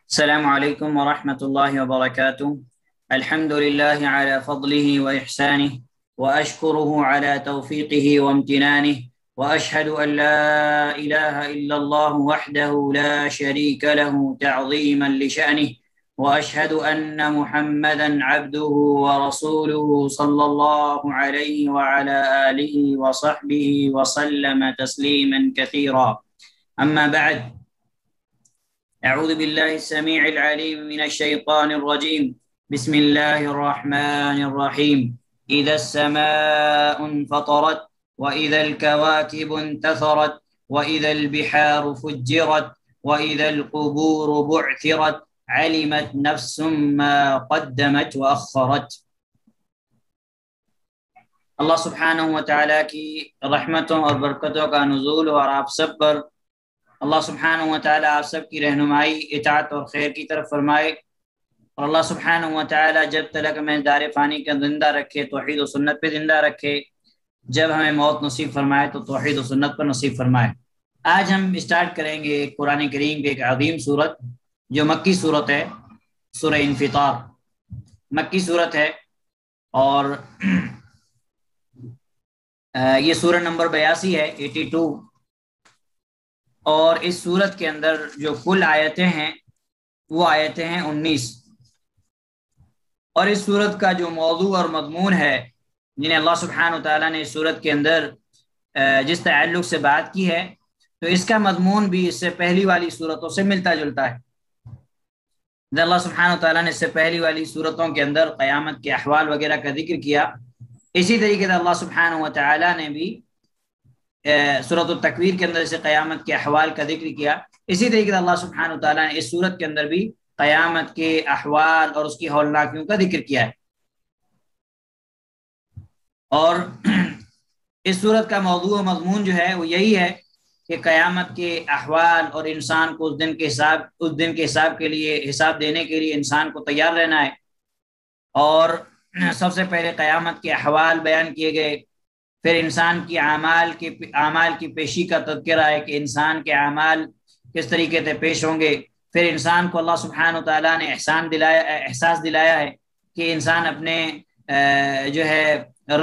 السلام عليكم ورحمة الله وبركاته. الحمد لله على فضله وإحسانه، وأشكره على توفيقه وامتنانه، وأشهد أن لا إله إلا الله وحده لا شريك له تعظيما لشأنه، وأشهد أن محمدا عبده ورسوله صلى الله عليه وعلى آله وصحبه وسلم تسليما كثيرا. أما بعد، أعوذ بالله السميع العليم من الشيطان الرجيم. بسم الله الرحمن الرحيم. إذا السماء انفطرت، وإذا الكواكب انتثرت، وإذا البحار فجرت، وإذا القبور بعثرت، علمت نفس ما قدمت وأخرت۔ اللہ سبحانہ و تعالیٰ کی رحمتوں اور برکتوں کا نزول ہو اور آپ سب پر۔ اللہ سبحانہ و تعالیٰ آپ سب کی رہنمائی، اطاعت اور خیر کی طرف فرمائے، اور اللہ سبحانہ و تعالیٰ جب تک ہمیں دار فانی کا زندہ رکھے توحید و سنت پہ زندہ رکھے، جب ہمیں موت نصیب فرمائے تو توحید و سنت پر نصیب فرمائے۔ آج ہم اسٹارٹ کریں گے قرآن کریم کی ایک عظیم سورت جو مکی سورت ہے، سورہ انفطار مکی سورت ہے، اور یہ سورہ نمبر 82 ہے، 82، اور اس سورت کے اندر جو کل آیتیں ہیں وہ آیتیں ہیں 19، اور اس سورت کا جو موضوع اور مضمون ہے جنہیں اللہ سبحانہ و تعالیٰ نے اس سورت کے اندر جس تعلق سے بات کی ہے، تو اس کا مضمون بھی اس سے پہلی والی سورتوں سے ملتا جلتا ہے۔ اللہ سبحانہ و تعالیٰ نے اس سے پہلی والی سورتوں کے اندر قیامت کے احوال وغیرہ کا ذکر کیا، اسی طریقے سے اللہ سبحانہ و تعالیٰ نے بھی سورۃ التکویر کے اندر سے قیامت کے احوال کا ذکر کیا، اسی طریقے سے اللہ سبحانہ و تعالیٰ نے اس سورت کے اندر بھی قیامت کے احوال اور اس کی ہولناکیوں کا ذکر کیا ہے۔ اور اس سورت کا موضوع و مضمون جو ہے وہ یہی ہے کہ قیامت کے احوال اور انسان کو اس دن کے حساب کے لیے، حساب دینے کے لیے انسان کو تیار رہنا ہے۔ اور سب سے پہلے قیامت کے احوال بیان کیے گئے، پھر انسان کی اعمال کی پیشی کا تذکرہ ہے کہ انسان کے اعمال کس طریقے سے پیش ہوں گے، پھر انسان کو اللہ سبحانہ و تعالیٰ نے احساس دلایا ہے کہ انسان اپنے جو ہے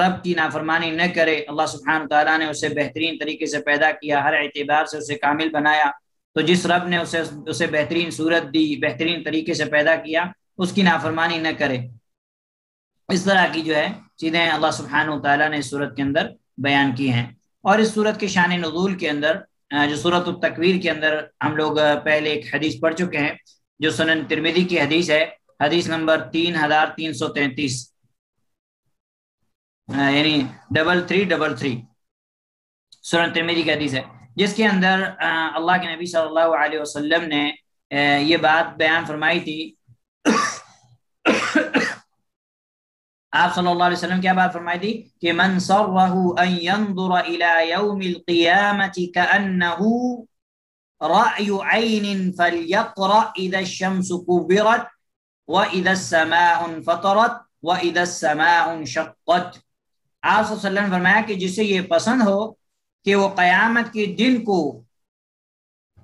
رب کی نافرمانی نہ کرے۔ اللہ سبحانہ و تعالیٰ نے اسے بہترین طریقے سے پیدا کیا، ہر اعتبار سے اسے کامل بنایا، تو جس رب نے اسے بہترین صورت دی، بہترین طریقے سے پیدا کیا، اس کی نافرمانی نہ کرے۔ اس طرح کی جو ہے چیزیں اللہ سبحانہ و تعالیٰ نے اس سورت کے اندر بیان کی ہیں۔ اور اس سورت کے شان نزول کے اندر جو سورۃ التکویر کے اندر ہم لوگ پہلے ایک حدیث پڑھ چکے ہیں جو سنن ترمذی کی حدیث ہے، حدیث نمبر 3333، یعنی 3333، سنن ترمذی کی حدیث ہے، جس کے اندر اللہ کے نبی صلی اللہ علیہ وسلم نے یہ بات بیان فرمائی تھی۔ آپ صلی اللہ علیہ وسلم کیا بات فرمائی تھی کہ من سرہ ان ينظر الى یوم القیامة كأنه رأی عین فلیقرأ اذا الشمس کبرت واذا السماء انفطرت واذا السماء انشقت۔ آپ صلی اللہ علیہ وسلم نے فرمایا کہ جسے یہ پسند ہو کہ وہ قیامت کے دن کو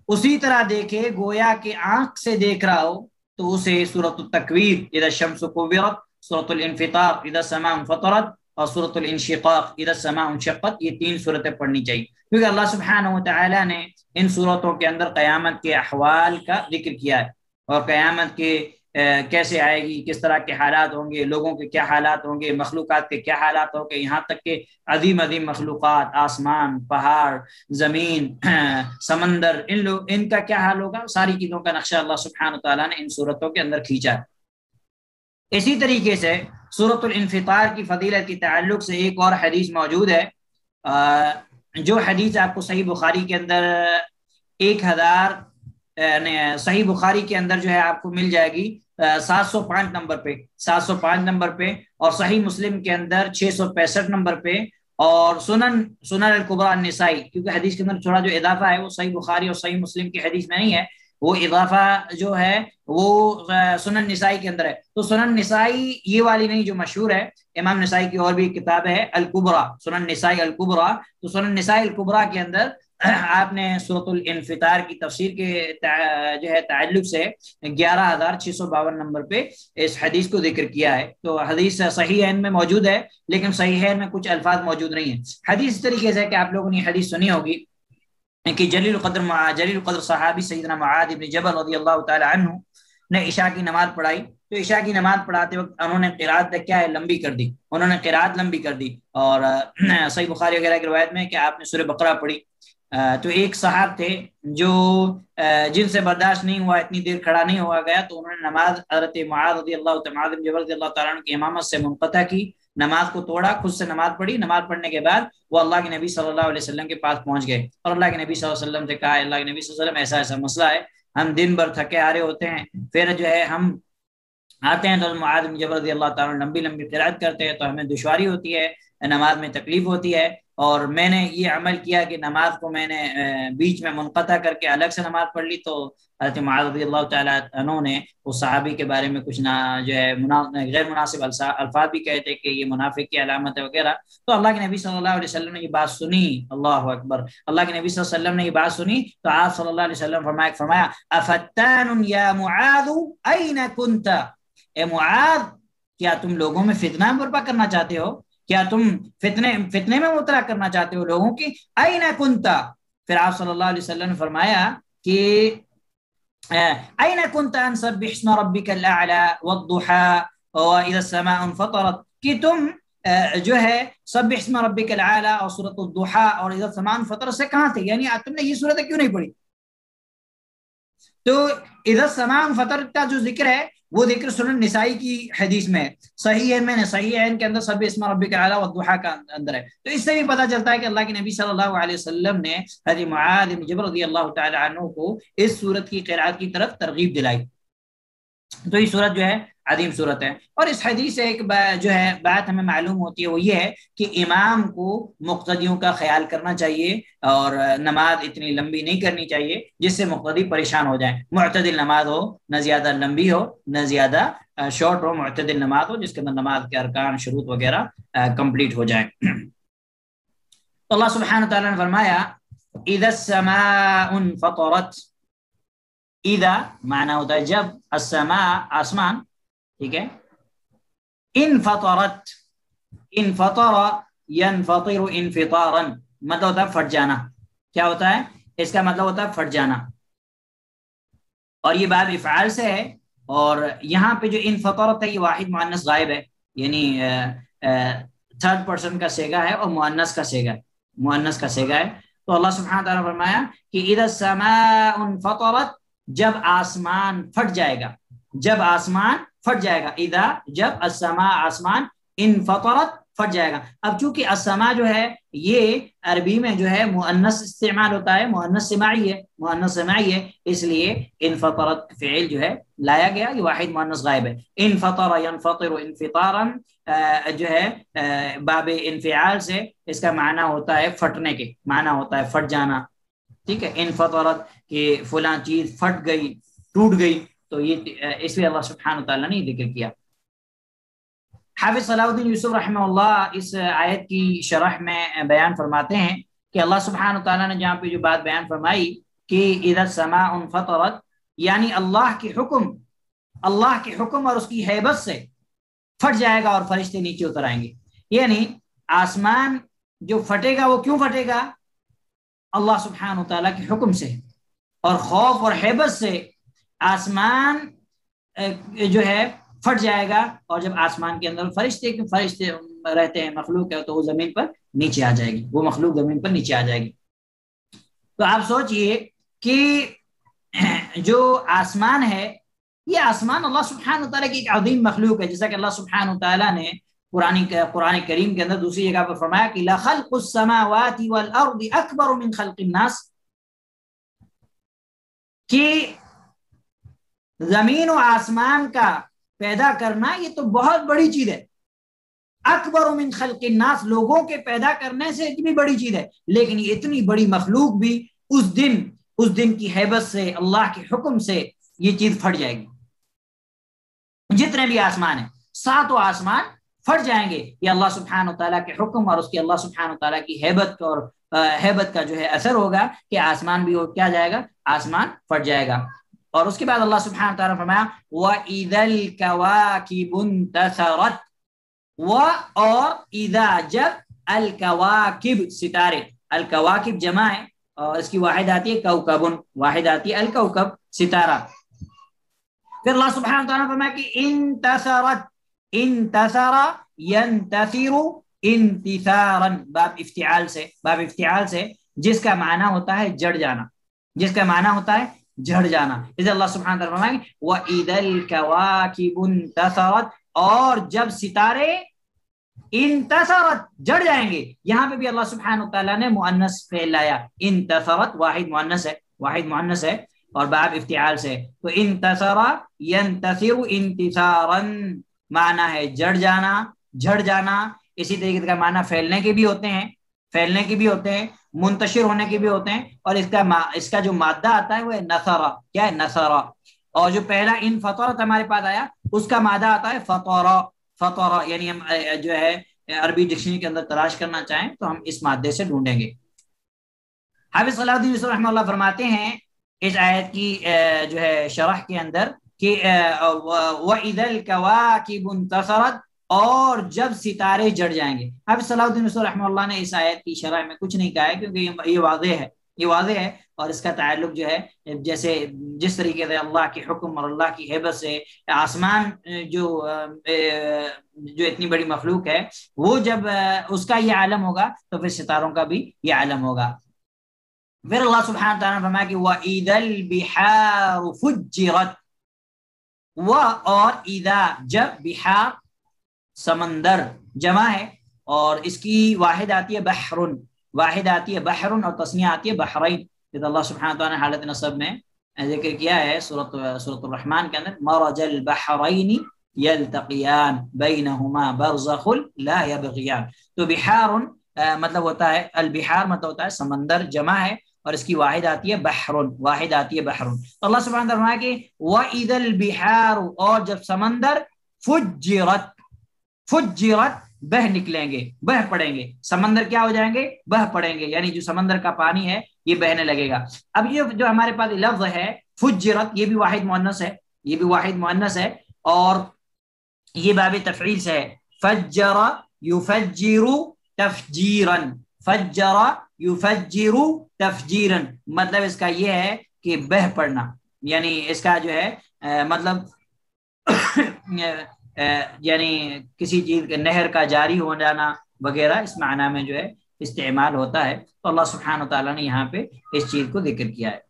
اسی طرح دیکھے گویا کہ آنکھ سے دیکھ رہا ہو، تو اسے سورۃ التکویر اذا الشمس کبرت، سورۃ الانفطار اذا السماء انفطرت، اور سورۃ الانشقاق اذا السماء انشقت، یہ 3 سورتیں پڑھنی چاہیے، کیونکہ اللہ سبحانہ و تعالیٰ نے ان سورتوں کے اندر قیامت کے احوال کا ذکر کیا ہے، اور قیامت کے کیسے آئے گی، کس طرح کے حالات ہوں گے، لوگوں کے کیا حالات ہوں گے، مخلوقات کے کیا حالات ہوں گے، یہاں تک کہ عظیم عظیم مخلوقات، آسمان، پہاڑ، زمین، سمندر، ان کا کیا حال ہوگا، ساری چیزوں کا نقشہ اللہ سبحانہ و تعالیٰ نے ان سورتوں کے اندر کھینچا ہے۔ اسی طریقے سے سورۃ الانفطار کی فضیلت کے تعلق سے ایک اور حدیث موجود ہے، جو حدیث آپ کو صحیح بخاری کے اندر صحیح بخاری کے اندر جو ہے آپ کو مل جائے گی 705 نمبر پہ، اور صحیح مسلم کے اندر 665 نمبر پہ، اور سنن الکبریٰ النسائی، کیونکہ حدیث کے اندر تھوڑا جو اضافہ ہے وہ صحیح بخاری اور صحیح مسلم کی حدیث میں نہیں ہے، وہ اضافہ جو ہے وہ سنن نسائی کے اندر ہے۔ تو سنن نسائی یہ والی نہیں جو مشہور ہے، امام نسائی کی اور بھی کتاب ہے الکبریٰ، سنن نسائی الکبریٰ، تو سنن نسائی الکبریٰ کے اندر آپ نے سورۃ الانفطار کی تفسیر کے جو ہے تعلق سے 11,652 نمبر پہ اس حدیث کو ذکر کیا ہے. تو حدیث صحیحین میں موجود ہے لیکن صحیحین میں کچھ الفاظ موجود نہیں ہیں. حدیث اس طریقے سے کہ آپ لوگوں نے حدیث سنی ہوگی کہ جلیل القدر صحابی سیدنا معاذ بن جبل رضی اللہ تعالی عنہ نے عشاء کی نماز پڑھائی. تو عشاء کی نماز پڑھاتے وقت انہوں نے قرات کیا ہے لمبی کر دی, انہوں نے قرات لمبی کر دی. اور صحیح بخاری وغیرہ کی روایت میں کہ آپ نے سورہ بقرہ پڑھی. تو ایک صاحب تھے جو جن سے برداشت نہیں ہوا, اتنی دیر کھڑا نہیں ہوا گیا, تو انہوں نے نماز حضرت معاذ رضی اللہ تعالیٰ عنہ کی امامت سے منقطع کی, نماز کو توڑا, خود سے نماز پڑھی. نماز پڑھنے کے بعد وہ اللہ کے نبی صلی اللہ علیہ وسلم کے پاس پہنچ گئے اور اللہ کے نبی صلی اللہ علیہ وسلم سے کہا, اللہ کے نبی صلی اللہ علیہ وسلم ایسا ایسا مسئلہ ہے, ہم دن بھر تھکے آ رہے ہوتے ہیں, پھر جو ہے ہم آتے ہیں تو معاذ بن جبل رضی اللہ تعالیٰ لمبی لمبی قرات کرتے ہیں, تو ہمیں دشواری ہوتی ہے, نماز میں تکلیف ہوتی ہے. اور میں نے یہ عمل کیا کہ نماز کو میں نے بیچ میں منقطع کر کے الگ سے نماز پڑھ لی. تو حضرت معاذ رضی اللہ تعالیٰ عنہ نے اس صحابی کے بارے میں کچھ جو ہے غیر مناسب الفاظ بھی کہتے کہ یہ منافق کی علامت ہے وغیرہ. تو اللہ کے نبی صلی اللہ علیہ وسلم نے یہ بات سنی, اللہ اکبر, اللہ کے نبی صلی اللہ علیہ وسلم نے یہ بات سنی تو آپ صلی اللہ علیہ وسلم فرمایا افتان یا معاذ این کنت, اے معاذ کیا تم لوگوں میں فتنہ برپا کرنا چاہتے ہو, کیا تم فتنے میں مبتلا کرنا چاہتے ہو لوگوں کی, این کنتا. پھر آپ صلی اللہ علیہ وسلم نے فرمایا کہ این کنت ان سبح اسم ربک الاعلی والضحى واذا السماء انفطرت, کہ تم جو ہے سبح اسم ربک الاعلی اور سورۃ الضحى اور اذا السماء انفطرت سے کہاں تھے, یعنی تم نے یہ سورتیں کیوں نہیں پڑھی؟ تو اذا السماء انفطرت کا جو ذکر ہے وہ ذکر سنن نسائی کی حدیث میں صحیح ہے, میں نے صحیح ہے ان کے اندر سبح اسم ربک الاعلی والضحى کا اندر ہے. تو اس سے بھی پتہ چلتا ہے کہ اللہ کے نبی صلی اللہ علیہ وسلم نے حضرت معاذ بن جبل رضی اللہ تعالی عنہ کو اس سورت کی قرات کی طرف ترغیب دلائی. تو یہ سورت جو ہے عظیم صورت ہے. اور اس حدیث سے ایک جو ہے بات ہمیں معلوم ہوتی ہے وہ یہ ہے کہ امام کو مقتدیوں کا خیال کرنا چاہیے اور نماز اتنی لمبی نہیں کرنی چاہیے جس سے مقتدی پریشان ہو جائیں. معتدل نماز ہو, نہ زیادہ لمبی ہو نہ زیادہ شارٹ ہو, معتدل نماز ہو جس کے اندر نماز کے ارکان شروط وغیرہ کمپلیٹ ہو جائیں. تو اللہ سبحانہ تعالیٰ نے فرمایا اذا السماء انفطرت, اذا معنی ہوتا ہے جب, السماء آسمان, ٹھیک ہے, انفطرت, انفطر ينفطر انفطارا مطلب ہوتا ہے پھٹ جانا. کیا ہوتا ہے اس کا مطلب ہوتا ہے پھٹ جانا, اور یہ باب افعال سے ہے. اور یہاں پہ جو انفطرت ہے یہ واحد مؤنث غائب ہے, یعنی تھرڈ پرسن کا صیغہ ہے اور مؤنث کا صیغہ ہے, مؤنث کا صیغہ ہے. تو اللہ سبحانہ تعالیٰ فرمایا کہ اذا السماء انفطرت, جب آسمان پھٹ جائے گا, جب آسمان پھٹ جائے گا, اذا جب, السماء آسمان, انفطرت پھٹ جائے گا. اب چونکہ السماء جو ہے یہ عربی میں جو ہے مؤنث استعمال ہوتا ہے, مؤنث سماعی ہے, مؤنث سماعی ہے, اس لیے انفطرت فعل جو ہے لایا گیا, یہ واحد مؤنث غائب ہے. انفطر ينفطر انفطارا جو ہے باب انفعال سے اس کا معنی ہوتا ہے پھٹنے کے, معنی ہوتا ہے پھٹ جانا, ٹھیک ہے. انفطرت کہ فلاں چیز پھٹ گئی, ٹوٹ گئی, تو یہ اس لیے اللہ سبحانہ تعالیٰ نے ذکر کیا. حافظ صلاح الدین یوسف رحمہ اللہ اس آیت کی شرح میں بیان فرماتے ہیں کہ اللہ سبحانہ تعالیٰ نے جہاں پہ جو بات بیان فرمائی کہ اذا السماء انفطرت, یعنی اللہ کے حکم اور اس کی ہیبت سے پھٹ جائے گا اور فرشتے نیچے اتر آئیں گے. یعنی آسمان جو پھٹے گا وہ کیوں پھٹے گا؟ اللہ سبحانہ تعالیٰ کے حکم سے, اور خوف اور ہیبت سے آسمان جو ہے پھٹ جائے گا. اور جب آسمان کے اندر فرشتے رہتے ہیں, مخلوق ہے, تو وہ زمین پر نیچے آ جائے گی, وہ مخلوق زمین پر نیچے آ جائے گی. تو آپ سوچئے کہ جو آسمان ہے یہ آسمان اللہ سبحانہ تعالیٰ کی ایک عظیم مخلوق ہے, جیسا کہ اللہ سبحانہ تعالیٰ نے قرآن کریم کے اندر دوسری جگہ پر فرمایا کہ لَخَلْقُ السَّمَاوَاتِ وَالْأَرْضِ أَكْبَرُ مِنْ خَلْقِ النَّاسِ, کہ زمین و آسمان کا پیدا کرنا یہ تو بہت بڑی چیز ہے. اکبر من خلق الناس, لوگوں کے پیدا کرنے سے اتنی بڑی چیز ہے, لیکن یہ اتنی بڑی مخلوق بھی اس دن کی ہیبت سے, اللہ کے حکم سے یہ چیز پھٹ جائے گی. جتنے بھی آسمان ہیں, ساتوں آسمان پھٹ جائیں گے, یہ اللہ سبحانہ تعالیٰ کے حکم اور اس کی اللہ سبحانہ تعالیٰ کی ہیبت اور ہیبت کا جو ہے اثر ہوگا کہ آسمان بھی کیا جائے گا، آسمان پھٹ جائے گا۔ اور اس کے بعد اللہ سبحانہ تعالیٰ نے فرمایا وَإِذَا الْكَوَاكِبُ انتثرت، اور اذا جب الکواکب ستارے، الکواکب جمع ہے اور اس کی واحد آتی ہے کوکبن، واحد آتی ہے الکوکب ستارہ۔ پھر اللہ سبحانہ تعالیٰ نے فرمایا کہ انتصرت، انتصر ینتصر انتصارا، باب افتعال سے، باب افتعال سے، جس کا معنی ہوتا ہے جڑ جانا، جس کا معنی ہوتا ہے جھڑ جانا۔ اس اللہ سبحانہ تعالیٰ فرمائیں وَإِذَا الْكَوَاكِبُ انتثرت، اور جب ستارے انتصرت جڑ جائیں گے، یہاں پہ بھی اللہ سبحانہ تعالیٰ نے مؤنث فعل لایا، انتصرت واحد مؤنث ہے، واحد مؤنث ہے اور باب افتعال سے، تو انتصر ینتصر انتصارا معنی ہے جڑ جانا، جھڑ جانا۔ اسی طریقے کا معنی پھیلنے کے بھی ہوتے ہیں، پھیلنے کے بھی ہوتے ہیں، منتشر ہونے کے بھی ہوتے ہیں، اور اس کا جو مادہ آتا ہے وہ ہے نثرا، کیا ہے نثرا۔ اور جو پہلا ان فطرت ہمارے پاس آیا اس کا مادہ آتا ہے فطرا، فطرا، یعنی ہم جو ہے عربی ڈکشنری کے اندر تلاش کرنا چاہیں تو ہم اس مادے سے ڈھونڈیں گے۔ حافظ صلاح الدین یوسف رحمہ اللہ فرماتے ہیں اس آیت کی جو ہے شرح کے اندر کہ وَإِذَا الْكَوَاكِبُ انتثرت، اور جب ستارے جڑ جائیں گے۔ حافظ صلاح الدین یوسف رحمہ اللہ نے اس آیت کی شرح میں کچھ نہیں کہا ہے کیونکہ یہ واضح ہے، یہ واضح ہے، اور اس کا تعلق جو ہے جیسے جس طریقے سے اللہ کے حکم اور اللہ کی ہیبت سے آسمان جو اتنی بڑی مخلوق ہے وہ جب اس کا یہ عالم ہوگا تو پھر ستاروں کا بھی یہ عالم ہوگا۔ پھر اللہ سبحانہ تعالیٰ نے فرمایا کہ وَإِذَا الْبِحَارُ فُجِّرَتْ، اور اذا جب، بحار سمندر جمع ہے اور اس کی واحد آتی ہے بحر، واحد آتی ہے بحر اور تسنیہ آتی ہے بحرین۔ جب اللہ سبحانہ تعالیٰ نے حالت نصب میں ذکر کیا ہے سورۃ الرحمن کے اندر مرج البحرین یلتقیان بینہما برزخ لا یبغیان، تو بحار مطلب ہوتا ہے، البحار مطلب ہوتا ہے سمندر جمع ہے اور اس کی واحد آتی ہے بحر، واحد آتی ہے بحر۔ تو اللہ سبحانہ تعالیٰ نے فرمایا کہ وَإِذَا الْبِحَارُ، اور جب سمندر فجرت، فجرت بہ نکلیں گے، بہ پڑیں گے، سمندر کیا ہو جائیں گے، بہ پڑیں گے، یعنی جو سمندر کا پانی ہے یہ بہنے لگے گا۔ اب یہ جو ہمارے پاس لفظ ہے فجرت، یہ بھی واحد مؤنث ہے، یہ بھی واحد مؤنث ہے، اور یہ باب تفعیل سے ہے، فجر یفجر تفجیرا، فجر یفجر تفجیرا، مطلب اس کا یہ ہے کہ بہ پڑنا، یعنی اس کا جو ہے مطلب یعنی کسی چیز کے نہر کا جاری ہو جانا وغیرہ اس معنی میں جو ہے استعمال ہوتا ہے۔ تو اللہ سبحانہ تعالیٰ نے یہاں پہ اس چیز کو ذکر کیا ہے۔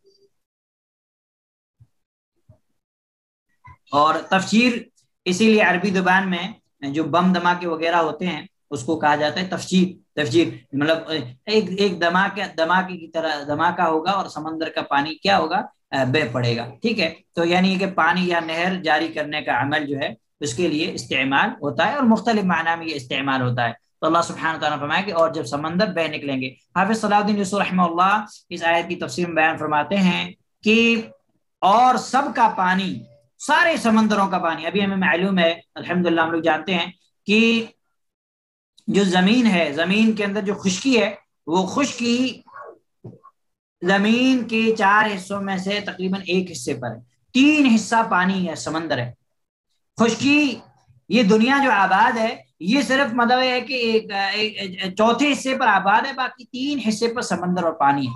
اور تفجیر اسی لیے عربی زبان میں جو بم دھماکے وغیرہ ہوتے ہیں اس کو کہا جاتا ہے تفجیر، تفجیر مطلب ایک دھماکے کی طرح دھماکہ ہوگا اور سمندر کا پانی کیا ہوگا، بہ پڑے گا، ٹھیک ہے۔ تو یعنی کہ پانی یا نہر جاری کرنے کا عمل جو ہے اس کے لیے استعمال ہوتا ہے اور مختلف معنی میں یہ استعمال ہوتا ہے۔ تو اللہ سبحانہ تعالیٰ نے فرمایا کہ اور جب سمندر بہ نکلیں گے۔ حافظ صلاح الدین یوسف رحمہ اللہ اس آیت کی تفسیر میں بیان فرماتے ہیں کہ اور سب کا پانی، سارے سمندروں کا پانی، ابھی ہمیں معلوم ہے الحمدللہ ہم لوگ جانتے ہیں کہ جو زمین ہے، زمین کے اندر جو خشکی ہے وہ خشکی زمین کے 4 حصوں میں سے تقریباً 1 حصے پر ہے، 3 حصہ پانی ہے، سمندر ہے۔ خشکی یہ دنیا جو آباد ہے یہ صرف مطلب ہے کہ ایک چوتھے حصے پر آباد ہے، باقی 3 حصے پر سمندر اور پانی ہے۔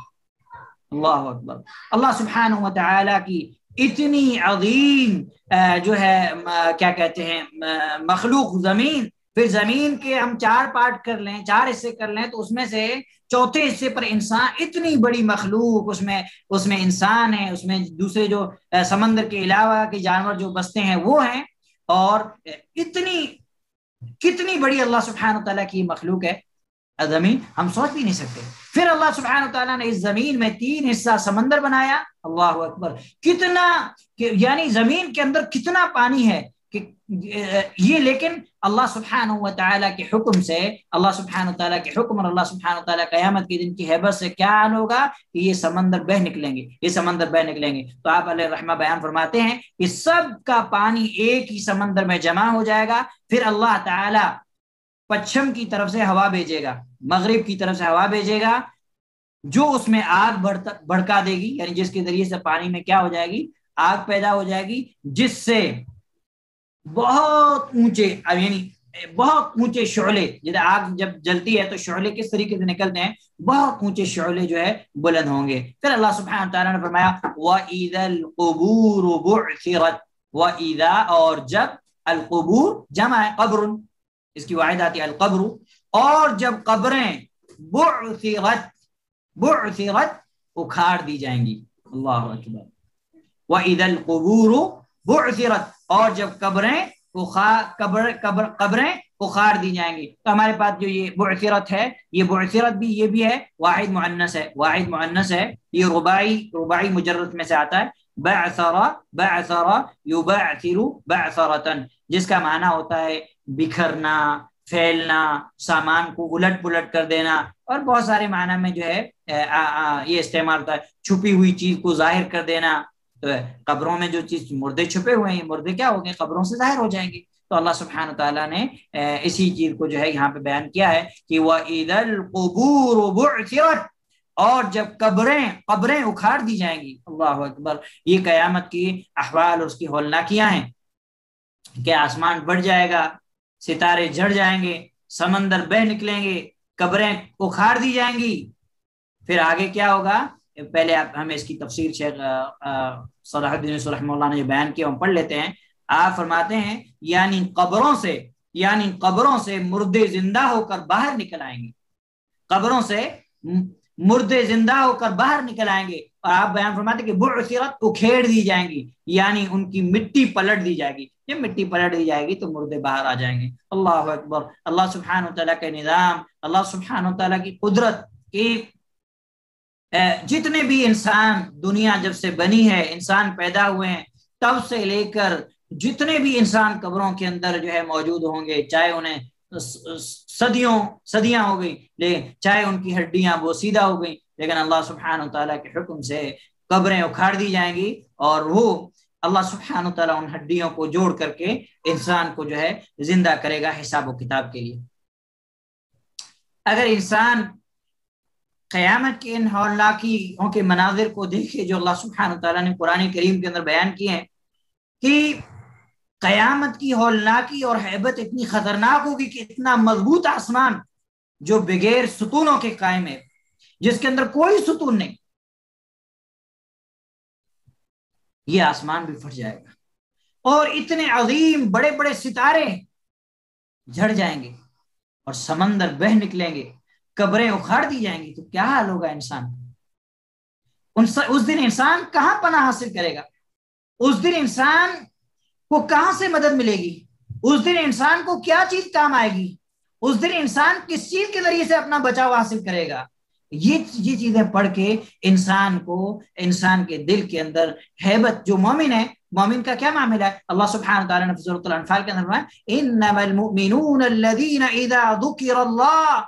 اللہ اکبر، اللہ سبحانہ و تعالی کی اتنی عظیم جو ہے کیا کہتے ہیں مخلوق زمین، پھر زمین کے ہم 4 پارٹ کر لیں، 4 حصے کر لیں تو اس میں سے چوتھے حصے پر انسان، اتنی بڑی مخلوق، اس میں انسان ہے، اس میں دوسرے جو سمندر کے علاوہ کے جانور جو بستے ہیں وہ ہیں، اور کتنی بڑی اللہ سبحانہ تعالیٰ کی مخلوق ہے زمین، ہم سوچ بھی نہیں سکتے۔ پھر اللہ سبحانہ تعالیٰ نے اس زمین میں 3 حصہ سمندر بنایا، اللہ اکبر، کتنا یعنی زمین کے اندر کتنا پانی ہے کہ یہ، لیکن اللہ سبحانہ و تعالیٰ کے حکم سے، اللہ سبحانہ تعالیٰ کے حکم اور اللہ سبحانہ تعالیٰ قیامت کے دن کی ہیبت سے کیا حال ہوگا کہ یہ سمندر بہ نکلیں گے، یہ سمندر بہ نکلیں گے۔ تو آپ علیہ رحمہ بیان فرماتے ہیں کہ سب کا پانی ایک ہی سمندر میں جمع ہو جائے گا، پھر اللہ تعالیٰ پچھم کی طرف سے ہوا بھیجے گا، مغرب کی طرف سے ہوا بھیجے گا، جو اس میں آگ بھڑکا دے گی، یعنی جس کے ذریعے سے پانی میں کیا ہو جائے گی، آگ پیدا ہو جائے گی، جس سے بہت اونچے، یعنی بہت اونچے شعلے، جیسے آگ جب جلتی ہے تو شعلے کس طریقے سے نکلتے ہیں، بہت اونچے شعلے جو ہے بلند ہوں گے۔ پھر اللہ سبحانہ تعالیٰ نے فرمایا وَإِذَا الْقُبُورُ بُعْثِرَتْ، وَإِذَا اور جب، القبور جمع ہے قبر، اس کی واحد آتی ہے القبر، اور جب قبریں بعثرت، بعثرت اکھاڑ دی جائیں گی، اللہ اکبر، وَإِذَا الْقُبُورُ بعثرت، اور جب قبریں قبریں اخاڑ دی جائیں گی۔ تو ہمارے پاس جو یہ بعثرت ہے، یہ بعثرت بھی یہ بھی ہے واحد مؤنث ہے، واحد مؤنث ہے، یہ رباعی مجرد میں سے آتا ہے، بعثر بعثر یبعثر بعثرة، جس کا معنی ہوتا ہے بکھرنا، پھیلنا، سامان کو الٹ پلٹ کر دینا، اور بہت سارے معنی میں جو ہے یہ استعمال ہوتا ہے، چھپی ہوئی چیز کو ظاہر کر دینا۔ تو قبروں میں جو چیز، مردے چھپے ہوئے ہیں، مردے کیا ہو گئے، قبروں سے ظاہر ہو جائیں گے۔ تو اللہ سبحانہ تعالیٰ نے اسی چیز کو جو ہے یہاں پہ بیان کیا ہے کہ وَإِذَا الْقُبُورُ بُعْثِرَتْ، اور جب قبریں اکھاڑ دی جائیں گی، اللہ اکبر۔ یہ قیامت کی احوال اور اس کی ہولناکیاں ہیں کہ آسمان بڑھ جائے گا، ستارے جھڑ جائیں گے، سمندر بہہ نکلیں گے، قبریں اکھاڑ دی جائیں گی۔ پھر آگے کیا ہوگا، پہلے ہمیں اس کی تفسیر شیخ صلاح الدین یوسف رحمہ اللہ نے جو بیان کیا ہم پڑھ لیتے ہیں۔ آپ فرماتے ہیں یعنی قبروں سے مردے زندہ ہو کر باہر نکل آئیں گے، قبروں سے مردے زندہ ہو کر باہر نکل آئیں گے، اور آپ بیان فرماتے ہیں کہ بعثرت اکھیڑ دی جائیں گی، یعنی ان کی مٹی پلٹ دی جائے گی۔ جب مٹی پلٹ دی جائے گی تو مردے باہر آ جائیں گے۔ اللہ اکبر، اللہ سبحانہ تعالیٰ کا نظام، اللہ سبحانہ تعالیٰ کی قدرت کی، جتنے بھی انسان دنیا جب سے بنی ہے، انسان پیدا ہوئے ہیں تب سے لے کر جتنے بھی انسان قبروں کے اندر جو ہے موجود ہوں گے، چاہے انہیں صدیاں ہو گئی، لیکن چاہے ان کی ہڈیاں بوسیدہ ہو گئی، لیکن اللہ سبحانہ تعالیٰ کے حکم سے قبریں اکھاڑ دی جائیں گی، اور وہ اللہ سبحانہ تعالیٰ ان ہڈیوں کو جوڑ کر کے انسان کو جو ہے زندہ کرے گا حساب و کتاب کے لیے۔ اگر انسان قیامت کے ان ہولناکیوں کے مناظر کو دیکھے جو اللہ سبحانہ تعالیٰ نے قرآن کریم کے اندر بیان کیے ہیں، کہ قیامت کی ہولناکی اور ہیبت اتنی خطرناک ہوگی کہ اتنا مضبوط آسمان جو بغیر ستونوں کے قائم ہے، جس کے اندر کوئی ستون نہیں، یہ آسمان بھی پھٹ جائے گا، اور اتنے عظیم بڑے بڑے ستارے جھڑ جائیں گے، اور سمندر بہہ نکلیں گے، قبریں اکھاڑ دی جائیں گی، تو کیا حال ہوگا انسان؟ اس دن انسان کہاں پناہ حاصل کرے گا؟ اس دن انسان کو کہاں سے مدد ملے گی؟ اس دن انسان کو کیا چیز کام آئے گی؟ اس دن انسان کس چیز کے ذریعے سے اپنا بچاؤ حاصل کرے گا؟ یہ چیزیں پڑھ کے انسان کو، انسان کے دل کے اندر ہیبت، جو مومن ہے، مومن کا کیا معاملہ ہے؟ اللہ سبحانہ تعالیٰ نے سورۃ الانفال کے اندر فرمایا انما المؤمنون الذين اذا ذكر الله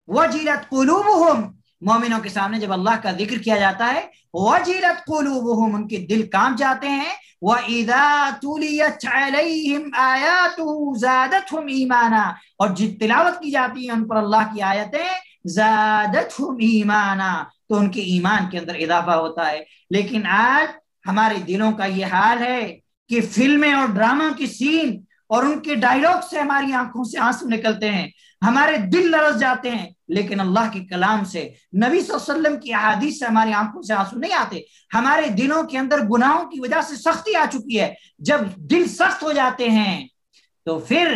وجلت قلوبهم، مومنوں کے سامنے جب اللہ کا ذکر کیا جاتا ہے وجلت قلوبهم، ان کے دل کانپ جاتے ہیں، وَإِذَا تُلِيَتْ عَلَيْهِمْ آيَاتُهُ زَادَتْهُمْ إِيمَانًا، اور جب تلاوت کی جاتی ہیں ان پر اللہ کی آیتیں، زَادَتْهُمْ إِيمَانًا، تو ان کے ایمان کے اندر اضافہ ہوتا ہے۔ لیکن آج ہمارے دلوں کا یہ حال ہے کہ فلمیں اور ڈراموں کی سین اور ان کے ڈائیلاگ سے ہماری آنکھوں سے آنسو نکلتے ہیں، ہمارے دل لرز جاتے ہیں، لیکن اللہ کے کلام سے، نبی صلی اللہ علیہ وسلم کی احادیث سے ہماری آنکھوں سے آنسو نہیں آتے۔ ہمارے دلوں کے اندر گناہوں کی وجہ سے سختی آ چکی ہے۔ جب دل سخت ہو جاتے ہیں تو پھر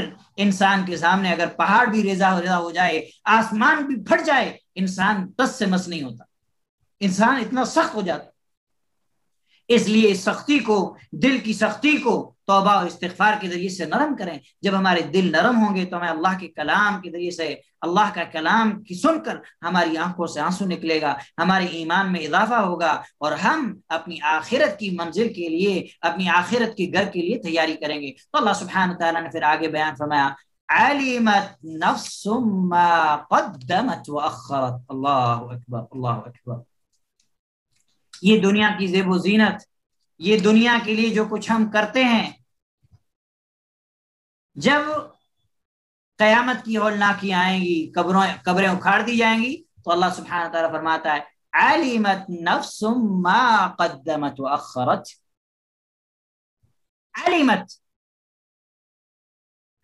انسان کے سامنے اگر پہاڑ بھی ریزہ ہو جائے، آسمان بھی پھٹ جائے، انسان دس سے مس نہیں ہوتا، انسان اتنا سخت ہو جاتا۔ اس لیے اس سختی کو، دل کی سختی کو توبہ و استغفار کے ذریعے سے نرم کریں۔ جب ہمارے دل نرم ہوں گے تو ہمیں اللہ کے کلام کے ذریعے سے، اللہ کا کلام کی سن کر ہماری آنکھوں سے آنسو نکلے گا، ہمارے ایمان میں اضافہ ہوگا، اور ہم اپنی آخرت کی منزل کے لیے، اپنی آخرت کے گھر کے لیے تیاری کریں گے۔ تو اللہ سبحانہ تعالیٰ نے پھر آگے بیان فرمایا علمت نفس ما قدمت واخرت، اللہ اکبر، اللہ اکبر۔ یہ دنیا کی زیب و زینت، یہ دنیا کے لیے جو کچھ ہم کرتے ہیں، جب قیامت کی ہولناکیاں آئیں گی، قبریں اکھاڑ دی جائیں گی، تو اللہ سبحانہ تعالیٰ فرماتا ہے علمت نفس ما قدمت واخرت. علمت،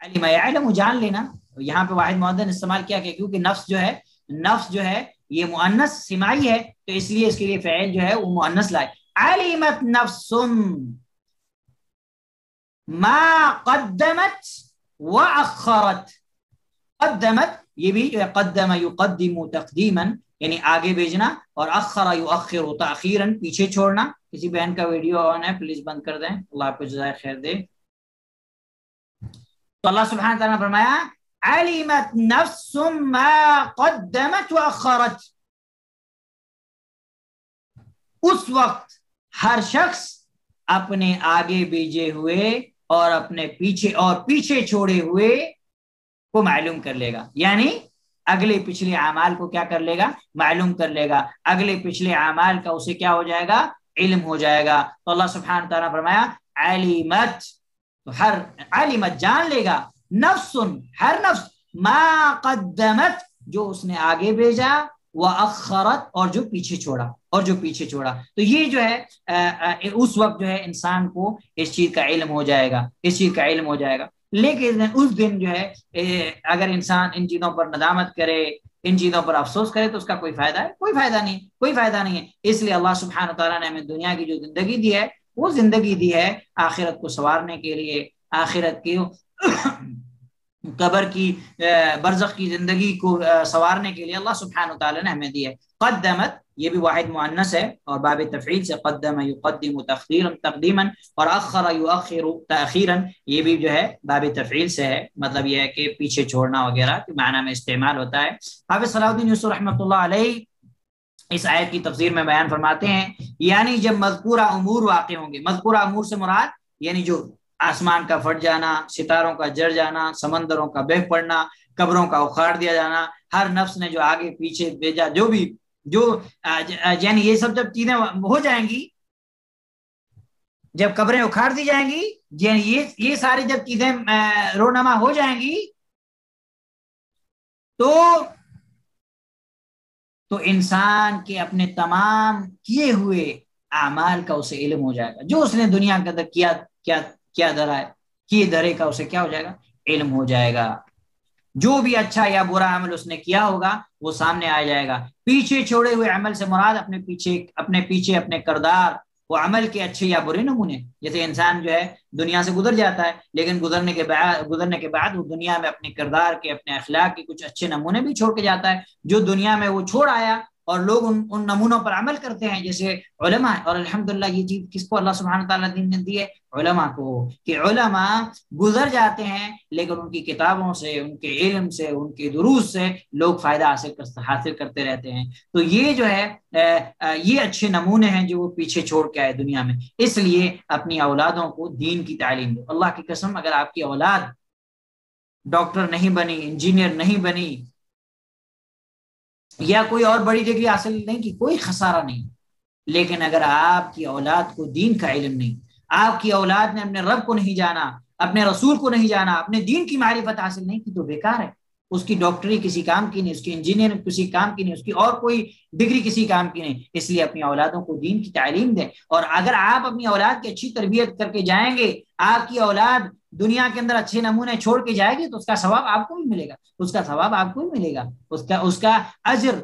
علم یعلم جان لینا، یہاں پہ واحد مؤنث استعمال کیا کہ کیونکہ نفس جو ہے، نفس جو ہے یہ مؤنث سماعی ہے تو اس لیے اس کے لیے فعل جو ہے وہ مؤنث لائے. علمت نفس ما قدمت واخرت. قدمت یہ بھی جو ہے قدم یقدم تقدیما یعنی آگے بھیجنا، اور اخر یؤخر تاخیرا پیچھے چھوڑنا. کسی بہن کا ویڈیو آن ہے پلیز بند کر دیں، اللہ آپ کو جزائے خیر دے. تو اللہ سبحانہ تعالیٰ نے فرمایا علمت نفس ما قدمت واخرت. اس وقت ہر شخص اپنے آگے بھیجے ہوئے اور اپنے پیچھے چھوڑے ہوئے کو معلوم کر لے گا، یعنی اگلے پچھلے اعمال کو کیا کر لے گا، معلوم کر لے گا. اگلے پچھلے اعمال کا اسے کیا ہو جائے گا، علم ہو جائے گا. تو اللہ سبحانہ تعالیٰ نے فرمایا علمت، تو ہر علمت جان لے گا، نفس ہر نفس، ما قدمت جو اس نے آگے بھیجا، واخرت اور جو پیچھے چھوڑا. تو یہ جو ہے اس وقت جو ہے انسان کو اس چیز کا علم ہو جائے گا. لیکن اس دن جو ہے اگر انسان ان چیزوں پر ندامت کرے، ان چیزوں پر افسوس کرے تو اس کا کوئی فائدہ ہے؟ کوئی فائدہ نہیں ہے. اس لیے اللہ سبحانہ تعالیٰ نے ہمیں دنیا کی جو زندگی دی ہے وہ زندگی دی ہے آخرت کو سنوارنے کے لیے، آخرت کی قبر کی برزخ کی زندگی کو سنوارنے کے لیے اللہ سبحانہ تعالیٰ نے ہمیں دی ہے. قدمت یہ بھی واحد مؤنث ہے اور باب تفعیل سے قدم یقدم تقدیما، اور اخر یؤخر تاخیرا یہ بھی جو ہے باب تفعیل سے ہے، مطلب یہ ہے کہ پیچھے چھوڑنا وغیرہ کے معنی میں استعمال ہوتا ہے. حافظ صلاح الدین یوسف رحمۃ اللہ علیہ اس آیت کی تفسیر میں بیان فرماتے ہیں یعنی جب مذکورہ امور واقع ہوں گے، مذکورہ امور سے مراد یعنی جو آسمان کا پھٹ جانا، ستاروں کا جڑ جانا، سمندروں کا بہہ پڑنا، قبروں کا اکھاڑ دیا جانا، ہر نفس نے جو آگے پیچھے بھیجا جو یعنی یہ سب جب چیزیں ہو جائیں گی، جب قبریں اکھاڑ دی جائیں گی، یعنی یہ ساری جب چیزیں رونما ہو جائیں گی تو انسان کے اپنے تمام کیے ہوئے اعمال کا اسے علم ہو جائے گا. جو اس نے دنیا کے اندر کیا درے کا اسے کیا ہو جائے گا، علم ہو جائے گا. جو بھی اچھا یا برا عمل اس نے کیا ہوگا وہ سامنے آ جائے گا. پیچھے چھوڑے ہوئے عمل سے مراد اپنے پیچھے اپنے کردار، وہ عمل کے اچھے یا برے نمونے. جیسے انسان جو ہے دنیا سے گزر جاتا ہے لیکن گزرنے کے بعد وہ دنیا میں اپنے کردار کے، اپنے اخلاق کے کچھ اچھے نمونے بھی چھوڑ کے جاتا ہے جو دنیا میں وہ چھوڑ آیا، اور لوگ ان نمونوں پر عمل کرتے ہیں جیسے علماء. اور الحمدللہ یہ چیز کس کو اللہ سبحانہ تعالیٰ دین نے دی ہے؟ علماء کو، کہ علماء گزر جاتے ہیں لیکن ان کی کتابوں سے، ان کے علم سے، ان کے دروس سے لوگ فائدہ حاصل کرتے رہتے ہیں. تو یہ جو ہے یہ اچھے نمونے ہیں جو وہ پیچھے چھوڑ کے آئے دنیا میں. اس لیے اپنی اولادوں کو دین کی تعلیم دو. اللہ کی قسم اگر آپ کی اولاد ڈاکٹر نہیں بنی، انجینئر نہیں بنی یا کوئی اور بڑی ڈگری حاصل نہیں کی، کوئی خسارہ نہیں، لیکن اگر آپ کی اولاد کو دین کا علم نہیں، آپ کی اولاد نے اپنے رب کو نہیں جانا، اپنے رسول کو نہیں جانا، اپنے دین کی معرفت حاصل نہیں کی تو بیکار ہے. اس کی ڈاکٹری کسی کام کی نہیں، اس کی انجینئر کسی کام کی نہیں، اس کی اور کوئی ڈگری کسی کام کی نہیں. اس لیے اپنی اولادوں کو دین کی تعلیم دیں. اور اگر آپ اپنی اولاد کی اچھی تربیت کر کے جائیں گے، آپ کی اولاد دنیا کے اندر اچھے نمونے چھوڑ کے جائے گی تو اس کا ثواب آپ کو بھی ملے گا، اس کا اجر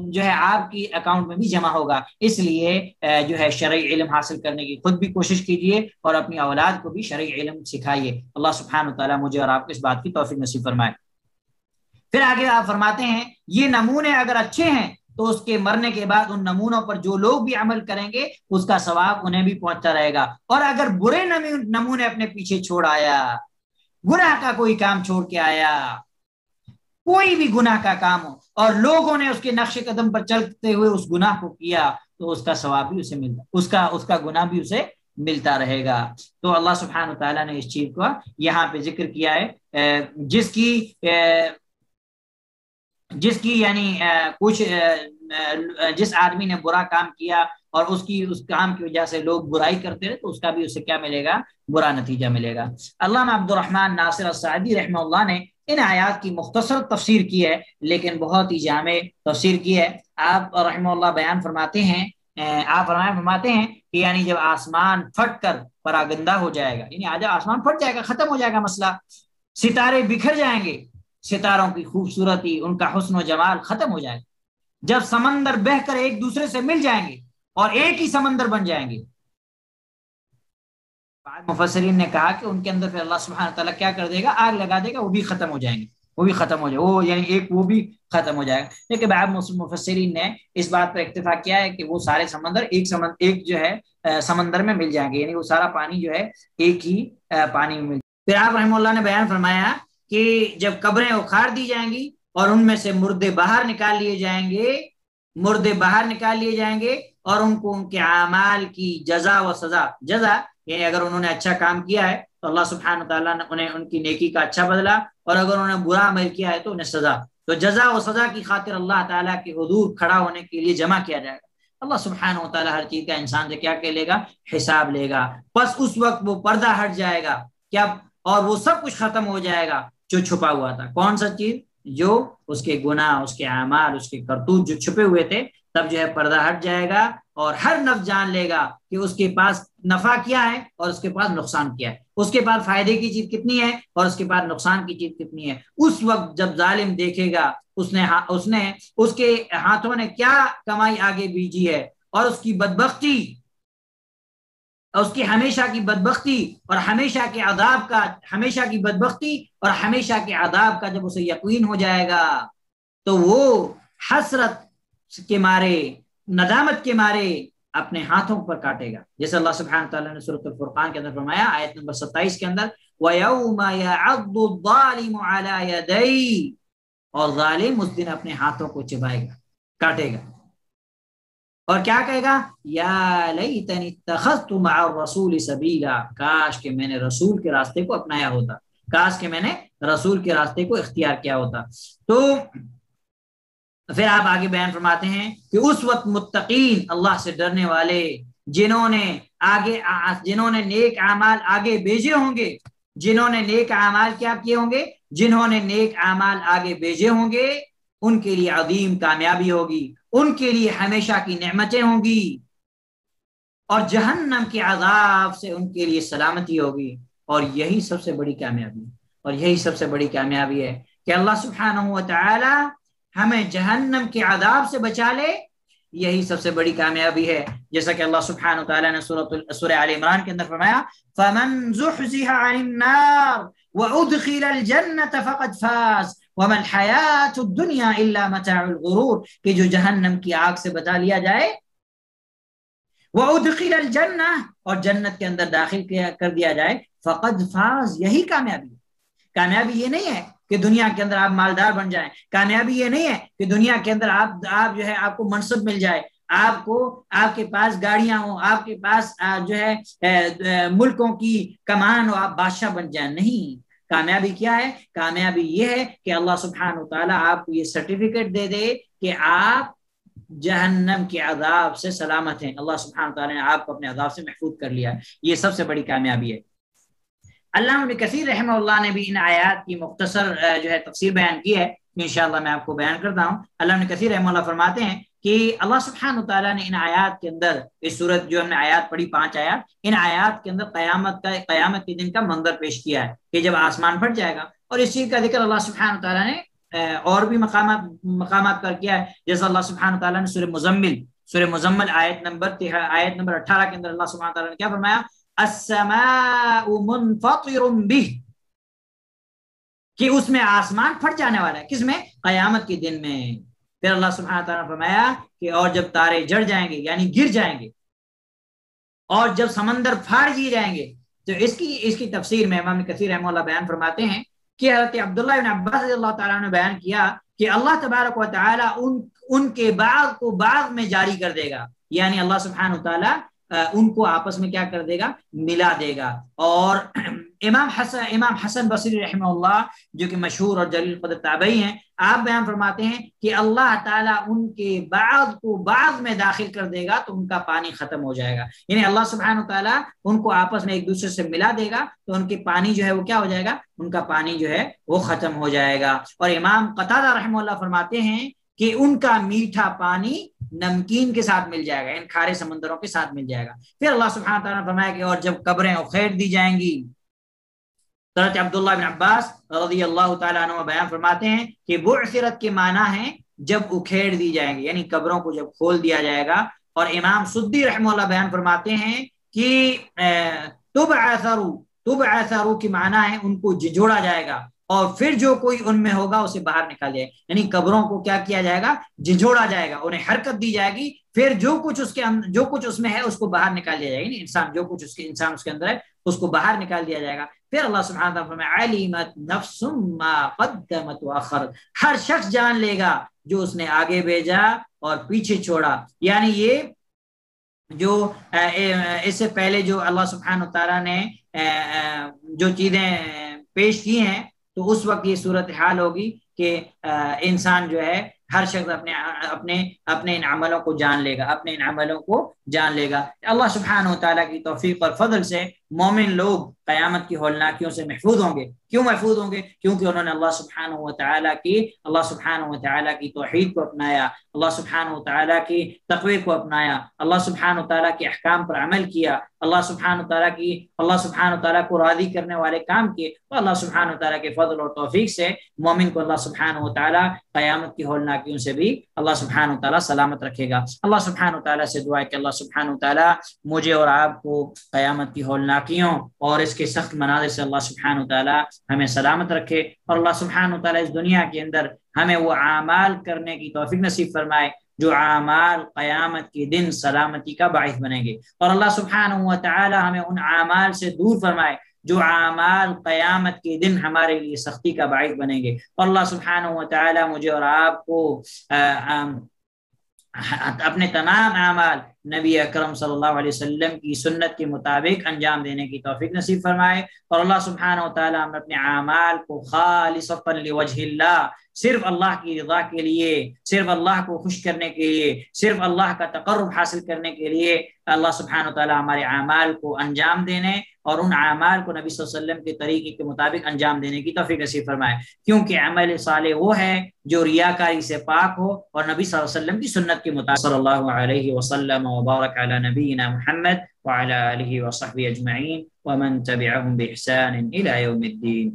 جو ہے آپ کی اکاؤنٹ میں بھی جمع ہوگا. اس لیے جو ہے شرعی علم حاصل کرنے کی خود بھی کوشش کیجیے اور اپنی اولاد کو بھی شرعی علم سکھائیے. اللہ سبحانہ تعالیٰ مجھے اور آپ کو اس بات کی توفیق نصیب فرمائے. پھر آگے آپ فرماتے ہیں یہ نمونے اگر اچھے ہیں تو اس کے مرنے کے بعد ان نمونوں پر جو لوگ بھی عمل کریں گے اس کا ثواب انہیں بھی پہنچتا رہے گا. اور اگر برے نمونے اپنے پیچھے چھوڑ آیا، گناہ کا کوئی کام چھوڑ کے آیا، کوئی بھی گناہ کا کام ہو اور لوگوں نے اس کے نقش قدم پر چلتے ہوئے اس گناہ کو کیا تو اس کا ثواب بھی اسے ملتا، اس کا گناہ بھی اسے ملتا رہے گا. تو اللہ سبحانہ تعالیٰ نے اس چیز کو یہاں پہ ذکر کیا ہے جس کی یعنی کچھ جس آدمی نے برا کام کیا اور اس کام کی وجہ سے لوگ برائی کرتے رہے تو اس کا بھی اسے کیا ملے گا، برا نتیجہ ملے گا. علامہ عبد الرحمن ناصر السعدی رحمہ اللہ نے ان آیات کی مختصر تفسیر کی ہے لیکن بہت ہی جامع تفسیر کی ہے. آپ رحمہ اللہ بیان فرماتے ہیں، آپ فرماتے ہیں کہ یعنی جب آسمان پھٹ کر پراگندہ ہو جائے گا، یعنی آج آسمان پھٹ جائے گا، ختم ہو جائے گا مسئلہ، ستارے بکھر جائیں گے، ستاروں کی خوبصورتی، ان کا حسن و جمال ختم ہو جائے گا. جب سمندر بہ کر ایک دوسرے سے مل جائیں گے اور ایک ہی سمندر بن جائیں گے، بعض مفسرین نے کہا کہ ان کے اندر پھر اللہ سبحانہ تعالیٰ کیا کر دے گا، آگ لگا دے گا، وہ بھی ختم ہو جائیں گے، وہ بھی ختم ہو جائے وہ یعنی ایک وہ بھی ختم ہو جائے گا. لیکن بعض مفسرین نے اس بات پر اکتفا کیا ہے کہ وہ سارے سمندر ایک جو ہے سمندر میں مل جائیں گے، یعنی وہ سارا پانی جو ہے ایک ہی پانی میں مل. پھر آپ رحمہ اللہ نے بیان فرمایا کہ جب قبریں اکھاڑ دی جائیں گی اور ان میں سے مردے باہر نکال لیے جائیں گے، مردے باہر نکال لیے جائیں گے اور ان کو ان کے اعمال کی جزا و سزا، جزا یعنی اگر انہوں نے اچھا کام کیا ہے تو اللہ سبحانہ تعالیٰ نے انہیں ان کی نیکی کا اچھا بدلہ، اور اگر انہوں نے برا عمل کیا ہے تو انہیں سزا. تو جزا و سزا کی خاطر اللہ تعالیٰ کے حضور کھڑا ہونے کے لیے جمع کیا جائے گا. اللہ سبحانہ و تعالیٰ ہر چیز کا انسان سے کیا کہ لے گا، حساب لے گا. بس اس وقت وہ پردہ ہٹ جائے گا کیا، اور وہ سب کچھ ختم ہو جائے گا جو چھپا ہوا تھا. کون سا چیز؟ جو اس کے گناہ، اس کے اعمال، اس کے کرتوت جو چھپے ہوئے تھے. تب جو ہے پردہ ہٹ جائے گا اور ہر نفس جان لے گا کہ اس کے پاس نفع کیا ہے اور اس کے پاس نقصان کیا ہے، اس کے پاس فائدے کی چیز کتنی ہے اور اس کے پاس نقصان کی چیز کتنی ہے. اس وقت جب ظالم دیکھے گا اس کے ہاتھوں نے کیا کمائی آگے بھیجی ہے، اور اس کی بدبختی، اس کی ہمیشہ کی بدبختی اور ہمیشہ کے عذاب کا، ہمیشہ کی بدبختی اور ہمیشہ کے عذاب کا جب اسے یقین ہو جائے گا تو وہ حسرت کے مارے، ندامت کے مارے اپنے ہاتھوں پر کاٹے گا. جیسے اللہ سبحانہ تعالیٰ نے سورۃ الفرقان کے اندر فرمایا آیت نمبر 27 کے اندر، وَيَوْمَ يَعَضُّ الظَّالِمُ عَلَى يَدَيْهِ، اور ظالم اس دن اپنے ہاتھوں کو چبائے گا، کاٹے گا، اور کیا کہے گا، یا لیتنی اتخذت مع الرسول سبیلا، کاش کہ میں نے رسول کے راستے کو اپنایا ہوتا، کاش کہ میں نے رسول کے راستے کو اختیار کیا ہوتا. تو پھر آپ آگے بیان فرماتے ہیں کہ اس وقت متقین، اللہ سے ڈرنے والے، جنہوں نے نیک اعمال آگے بھیجے ہوں گے، جنہوں نے نیک اعمال کیا کیے ہوں گے، جنہوں نے نیک اعمال آگے بھیجے ہوں گے، ان کے لیے عظیم کامیابی ہوگی، ان کے لیے ہمیشہ کی نعمتیں ہوں گی، اور جہنم کے عذاب سے ان کے لیے سلامتی ہوگی. اور یہی سب سے بڑی کامیابی، اور یہی سب سے بڑی کامیابی ہے کہ اللہ سبحانہ و تعالی ہمیں جہنم کے عذاب سے بچا لے. یہی سب سے بڑی کامیابی ہے، جیسا کہ اللہ سبحانہ و تعالی نے سورہ آل عمران کے اندر فرمایا، فَمَنْ زُحْزِحَ عَنِ النَّارِ وَأُدْخِلَ الْجَنَّةَ فَقَدْ فَازَ وَمَا الْحَيَاةُ الدُّنْيَا إِلَّا مَتَاعُ الْغُرُورِ، کہ جو جہنم کی آگ سے بچا لیا جائے، وَأُدْخِلَ الْجَنَّةَ، اور جنت کے اندر داخل کر دیا جائے، فَقَدْ فَاز، یہی کامیابی ہے. کامیابی یہ نہیں ہے کہ دنیا کے اندر آپ مالدار بن جائیں، کامیابی یہ نہیں ہے کہ دنیا کے اندر آپ جو ہے آپ کو منصب مل جائے، آپ کے پاس گاڑیاں ہوں، آپ کے پاس جو ہے ملکوں کی کمان ہو، آپ بادشاہ بن جائیں. نہیں، کامیابی کیا ہے؟ کامیابی یہ ہے کہ اللہ سبحانہ و تعالیٰ آپ کو یہ سرٹیفکیٹ دے دے کہ آپ جہنم کے عذاب سے سلامت ہیں، اللہ سبحانہ و تعالیٰ نے آپ کو اپنے عذاب سے محفوظ کر لیا. یہ سب سے بڑی کامیابی ہے. علامہ ابن کثیر رحمہ اللہ نے بھی ان آیات کی مختصر جو ہے تفسیر بیان کی ہے، انشاءاللہ میں آپ کو بیان کرتا ہوں. علامہ ابن کثیر رحمہ اللہ فرماتے ہیں کہ اللہ سبحانہ تعالیٰ نے ان آیات کے اندر، اس صورت جو ہم نے آیات پڑھی 5 آیات، ان آیات کے اندر قیامت کے دن کا منظر پیش کیا ہے کہ جب آسمان پھٹ جائے گا. اور اس چیز کا ذکر اللہ سبحانہ تعالیٰ نے اور بھی مقامات پر کیا ہے، جیسے اللہ سبحانہ تعالیٰ نے سورہ مزمل آیت نمبر 18 کے اندر اللہ سبحانہ تعالیٰ نے کیا فرمایا، السماء منفطر به، کہ اس میں آسمان پھٹ جانے والا ہے. کس میں؟ قیامت کے دن میں. پھر اللہ سبحانہ تعالیٰ نے فرمایا کہ اور جب تارے جڑ جائیں گے یعنی گر جائیں گے، اور جب سمندر پھاڑ دیے جائیں گے. تو اس کی تفسیر میں امام کثیر رحمہ اللہ بیان فرماتے ہیں کہ حضرت عبداللہ بن عباس رضی اللہ تعالیٰ نے بیان کیا کہ اللہ تبارک و تعالیٰ ان کے باغ کو باغ میں جاری کر دے گا، یعنی اللہ سبحانہ و تعالیٰ ان کو آپس میں کیا کر دے گا، ملا دے گا. اور امام حسن بصری رحمہ اللہ جو کہ مشہور اور جلیل قدر تابعی ہیں، آپ بیان فرماتے ہیں کہ اللہ تعالیٰ ان کے بعض کو بعض میں داخل کر دے گا تو ان کا پانی ختم ہو جائے گا، یعنی اللہ سبحانہ وتعالیٰ ان کو آپس میں ایک دوسرے سے ملا دے گا تو ان کے پانی جو ہے وہ کیا ہو جائے گا، ان کا پانی جو ہے وہ ختم ہو جائے گا۔ اور امام قتادہ رحمہ اللہ فرماتے ہیں کہ ان کا میٹھا پانی نمکین کے ساتھ مل جائے گا، ان کھارے سمندروں کے ساتھ مل جائے گا۔ پھر اللہ سبحانہ تعالیٰ نے فرمایا کہ اور جب قبریں اکھیڑ دی جائیں گی، حضرت عبداللہ بن عباس رضی اللہ تعالیٰ عنہ بیان فرماتے ہیں کہ بعثرت کے معنی ہے جب اکھیڑ دی جائیں گی، یعنی قبروں کو جب کھول دیا جائے گا۔ اور امام سدی رحمہ اللہ بیان فرماتے ہیں کہ تبعثروا کی معنی ہے ان کو جھجوڑا جائے گا، اور پھر جو کوئی ان میں ہوگا اسے باہر نکال جائے گا، یعنی قبروں کو کیا کیا جائے گا، جھجوڑا جائے گا، انہیں حرکت دی جائے گی، پھر جو کچھ اس میں ہے اس کو باہر نکال دیا جائے گا، یعنی انسان جو کچھ انسان اس کے اندر ہے اس کو باہر نکال دیا جائے گا۔ پھر اللہ سبحانہ وتعالیٰ فرمائے علمت نفس ما قدمت واخر، ہر شخص جان لے گا جو اس نے آگے بھیجا اور پیچھے چھوڑا، یعنی یہ جو اس سے پہلے جو اللہ سبحانہ وتعالیٰ نے جو چیزیں پیش کی ہیں تو اس وقت یہ صورتحال ہوگی کہ انسان جو ہے ہر شخص اپنے ان عملوں کو جان لے گا، اپنے ان عملوں کو جان لے گا۔ اللہ سبحانہ وتعالیٰ کی توفیق اور فضل سے مومن لوگ قیامت کی ہولناکیوں سے محفوظ ہوں گے۔ کیوں محفوظ ہوں گے؟ کیونکہ انہوں نے اللہ سبحانہ وتعالیٰ کی توحید کو اپنایا، اللہ سبحانہ وتعالیٰ کی تقوی کو اپنایا، اللہ سبحانہ وتعالیٰ کے احکام پر عمل کیا، اللہ سبحانہ وتعالیٰ کو راضی کرنے والے کام کیے، تو اللہ سبحانہ وتعالیٰ کے فضل اور توفیق سے مومن کو اللہ سبحانہ وتعالیٰ قیامت کی ہولناکیوں سے بھی اللہ سبحانہ وتعالیٰ سلامت رکھے گا۔ اللہ سبحانہ وتعالیٰ سے دعا ہے کہ اللہ سبحانہ وتعالیٰ مجھے اور آپ کو قیامت کی ہولناکیوں اور اس کے سخت مناظر سے اللہ سبحانہ وتعالیٰ ہمیں سلامت رکھے، اور اللہ سبحانہ وتعالیٰ اس دنیا کے اندر ہمیں وہ اعمال کرنے کی توفیق نصیب فرمائے جو اعمال قیامت کے دن سلامتی کا باعث بنیں گے، اور اللہ سبحانہ وتعالیٰ ہمیں ان اعمال سے دور فرمائے جو اعمال قیامت کے دن ہمارے لیے سختی کا باعث بنیں گے، اور اللہ سبحانہ وتعالیٰ مجھے اور آپ کو اپنے تمام اعمال نبی اکرم صلی اللہ علیہ وسلم کی سنت کے مطابق انجام دینے کی توفیق نصیب فرمائے، اور اللہ سبحانہ وتعالیٰ ہم اپنے اعمال کو خالصۃ لوجہ اللہ، صرف اللہ کی رضا کے لیے، صرف اللہ کو خوش کرنے کے لیے، صرف اللہ کا تقرب حاصل کرنے کے لیے اللہ سبحانہ وتعالیٰ ہمارے اعمال کو انجام دینے اور ان اعمال کو نبی صلی اللہ علیہ وسلم کے طریقے کے مطابق انجام دینے کی توفیق نصیب فرمائے، کیونکہ عمل صالح وہ ہے جو ریاکاری سے پاک ہو اور نبی صلی اللہ علیہ وسلم کی سنت کے مطابق۔ صلی اللہ علیہ وسلم وبارک علی نبینا محمد وعلى آلہ وصحبہ اجمعین ومن تبعهم بإحسان إلى يوم الدین۔